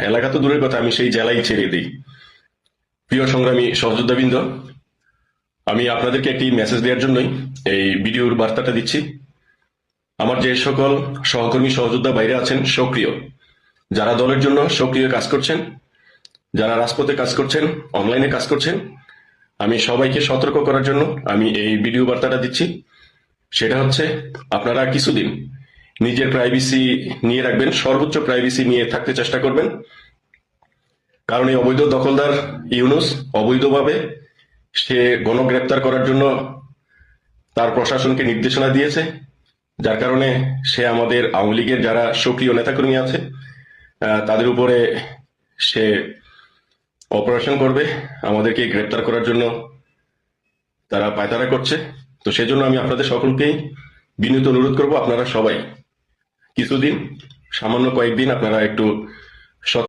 এলাকা তো দূরের কথা, আমি সেই জেলাই ছেড়ে দিই। প্রিয় সংগ্রামী সহযোদ্ধাবৃন্দ, আমি আপনাদেরকে একটি মেসেজ দেওয়ার জন্যই এই ভিডিওর বার্তাটা দিচ্ছি। আমার যে সকল সহকর্মী সহযোদ্ধা বাইরে আছেন সক্রিয়, যারা দলের জন্য সক্রিয় কাজ করছেন, যারা রাজপথে কাজ করছেন, অনলাইনে কাজ করছেন, আমি সবাইকে সতর্ক করার জন্য আমি এই ভিডিও বার্তাটা দিচ্ছি। সেটা হচ্ছে, আপনারা কিছুদিন নিজের প্রাইভেসি নিয়ে রাখবেন, সর্বোচ্চ প্রাইভেসি নিয়ে থাকতে চেষ্টা করবেন। কারণ এই অবৈধ দখলদার ইউনূস অবৈধভাবে সে গণগ্রেপ্তার করার জন্য তার প্রশাসনকে নির্দেশনা দিয়েছে, যার কারণে সে আমাদের আওয়ামী লীগের যারা সক্রিয় নেতাকর্মী আছে তাদের উপরে সে অপারেশন করবে, আমাদেরকে গ্রেপ্তার করার জন্য তারা পায়তারা করছে। তো সেজন্য আমি আপনাদের সকলকেই বিনীত অনুরোধ করব, আপনারা সবাই কিছুদিন, সামান্য কয়েকদিন আপনারা একটু